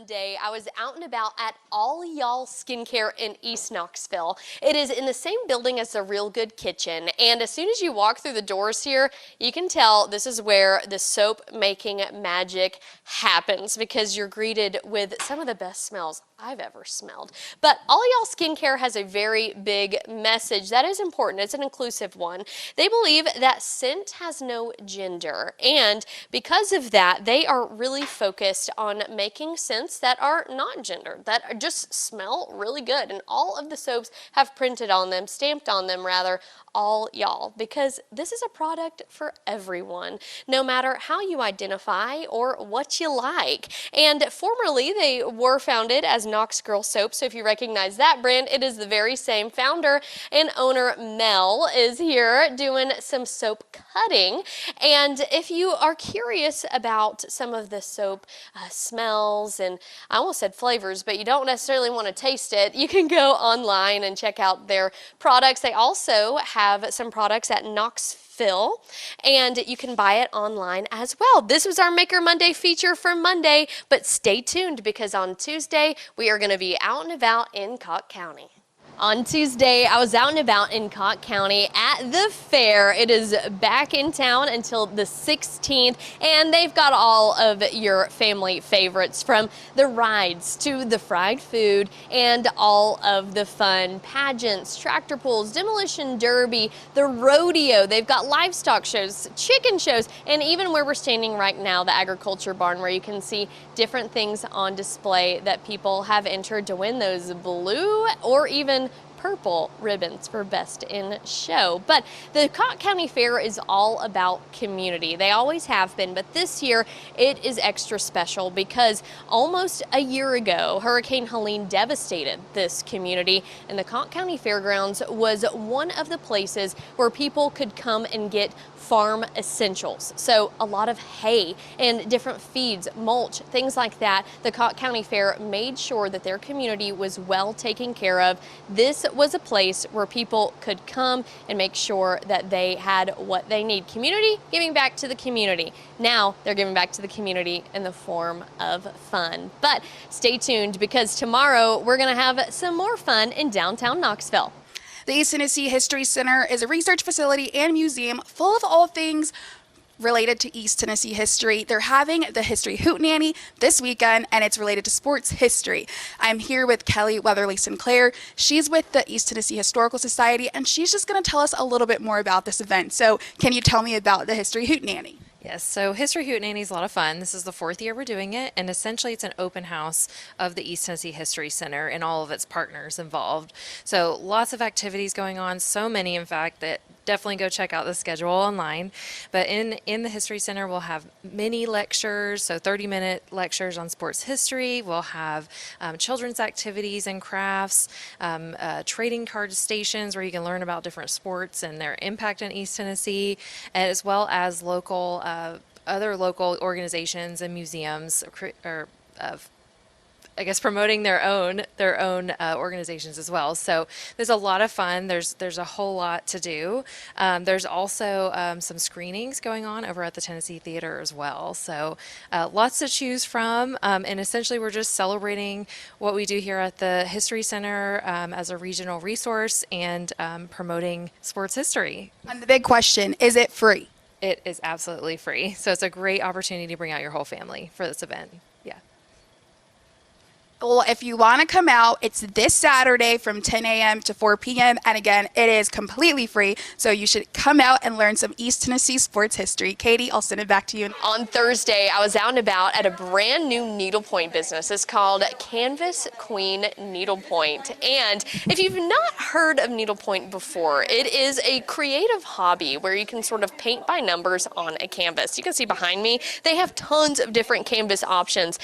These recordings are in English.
Monday, I was out and about at All Y'all Skincare in East Knoxville. It is in the same building as the Real Good Kitchen, and as soon as you walk through the doors here, you can tell this is where the soap making magic happens, because you're greeted with some of the best smells I've ever smelled. But All Y'all Skincare has a very big message that is important. It's an inclusive one. They believe that scent has no gender, and because of that, they are really focused on making scents that are not gendered, that just smell really good. And all of the soaps have printed on them, stamped on them rather, All Y'all, because this is a product for everyone, no matter how you identify or what you like. And formerly, they were founded as Knox Girl Soap, so if you recognize that brand, it is the very same founder and owner. Mel is here doing some soap cutting. And if you are curious about some of the soap smells, and I almost said flavors, but you don't necessarily want to taste it, you can go online and check out their products. They also have some products at Knoxville, and you can buy it online as well. This was our Maker Monday feature for Monday, but stay tuned, because on Tuesday we are going to be out and about in Cocke County. On Tuesday, I was out and about in Cocke County at the fair. It is back in town until the 16th, and they've got all of your family favorites, from the rides to the fried food and all of the fun pageants, tractor pulls, demolition derby, the rodeo. They've got livestock shows, chicken shows, and even where we're standing right now, the agriculture barn, where you can see different things on display that people have entered to win those blue or even purple ribbons for Best in Show. But the Cocke County Fair is all about community. They always have been, but this year it is extra special because almost a year ago, Hurricane Helene devastated this community, and the Cocke County Fairgrounds was one of the places where people could come and get farm essentials. So a lot of hay and different feeds, mulch, things like that. The Cocke County Fair made sure that their community was well taken care of. This was a place where people could come and make sure that they had what they need. Community giving back to the community. Now they're giving back to the community in the form of fun. But stay tuned, because tomorrow we're going to have some more fun in downtown Knoxville. The East Tennessee History Center is a research facility and museum full of all things related to East Tennessee history. They're having the History Hootenanny this weekend, and it's related to sports history. I'm here with Kelly Weatherly Sinclair. She's with the East Tennessee Historical Society, and she's just going to tell us a little bit more about this event. So can you tell me about the History Hootenanny? Yes, so History Hootenanny is a lot of fun. This is the 4th year we're doing it, and essentially it's an open house of the East Tennessee History Center and all of its partners involved. So lots of activities going on, so many in fact that definitely go check out the schedule online. But in the History Center, we'll have mini lectures, so 30-minute lectures on sports history. We'll have children's activities and crafts, trading card stations where you can learn about different sports and their impact in East Tennessee, as well as local other local organizations and museums promoting their own organizations as well. So there's a lot of fun. There's a whole lot to do. There's also some screenings going on over at the Tennessee Theater as well. So lots to choose from. And essentially we're just celebrating what we do here at the History Center as a regional resource, and promoting sports history. And the big question, is it free? It is absolutely free. So it's a great opportunity to bring out your whole family for this event. Yeah. Well, if you want to come out, it's this Saturday from 10 a.m. to 4 p.m. And again, it is completely free. So you should come out and learn some East Tennessee sports history. Katie, I'll send it back to you. On Thursday, I was out and about at a brand new needlepoint business. It's called Canvas Queen Needlepoint. And if you've not heard of needlepoint before, it is a creative hobby where you can sort of paint by numbers on a canvas. You can see behind me, they have tons of different canvas options.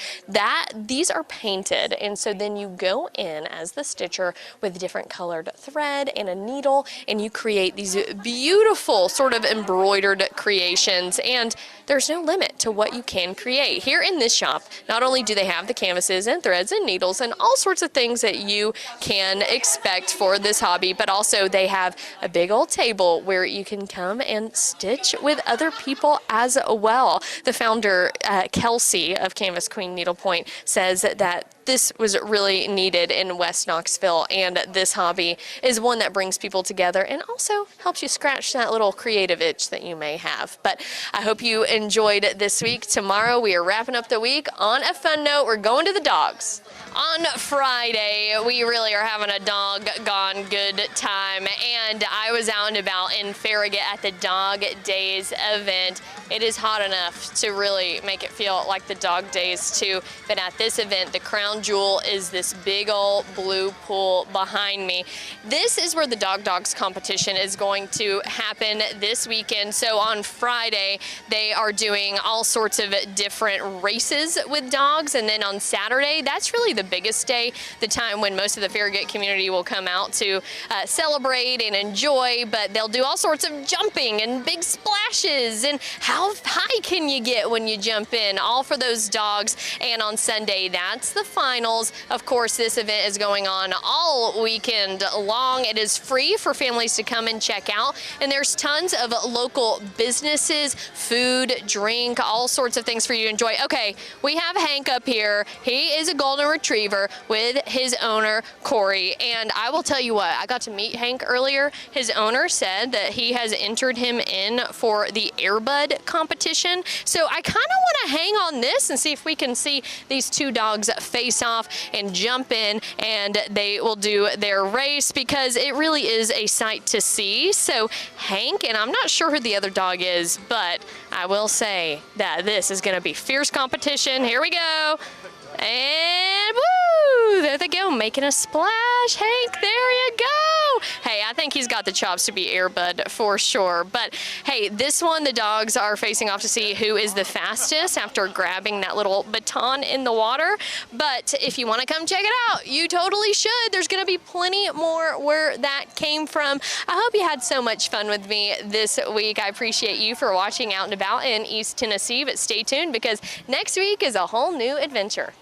These are painted. thread. And so then you go in as the stitcher with different colored thread and a needle, and you create these beautiful sort of embroidered creations. And there's no limit to what you can create. Here in this shop, not only do they have the canvases and threads and needles and all sorts of things that you can expect for this hobby, but also they have a big old table where you can come and stitch with other people as well. The founder, Kelsey of Canvas Queen Needlepoint, says that this was really needed in West Knoxville, and this hobby is one that brings people together and also helps you scratch that little creative itch that you may have. But I hope you enjoyed this week. Tomorrow we are wrapping up the week on a fun note. We're going to the dogs. On Friday, we really are having a doggone good time, and I was out and about in Farragut at the Dog Days event. It is hot enough to really make it feel like the Dog Days too, but at this event, the crown jewel is this big old blue pool behind me. This is where the Dogs competition is going to happen this weekend. So on Friday, they are doing all sorts of different races with dogs, and then on Saturday, that's really the biggest day, the time when most of the Farragut community will come out to celebrate and enjoy, but they'll do all sorts of jumping and big splashes, and how high can you get when you jump in, all for those dogs. And on Sunday, that's the finals. Of course, this event is going on all weekend long. It is free for families to come and check out, and there's tons of local businesses, food, drink, all sorts of things for you to enjoy. Okay, we have Hank up here. He is a golden retriever with his owner, Corey. And I will tell you what, I got to meet Hank earlier. His owner said that he has entered him in for the Airbud competition. So I kind of want to hang on this and see if we can see these two dogs face off and jump in, and they will do their race, because it really is a sight to see. So Hank, and I'm not sure who the other dog is, but I will say that this is going to be fierce competition. Here we go. And woo! There they go, making a splash. Hank, there you go. Hey, I think he's got the chops to be Airbud for sure. But hey, this one, the dogs are facing off to see who is the fastest after grabbing that little baton in the water. But if you want to come check it out, you totally should. There's going to be plenty more where that came from. I hope you had so much fun with me this week. I appreciate you for watching Out and About in East Tennessee, but stay tuned, because next week is a whole new adventure.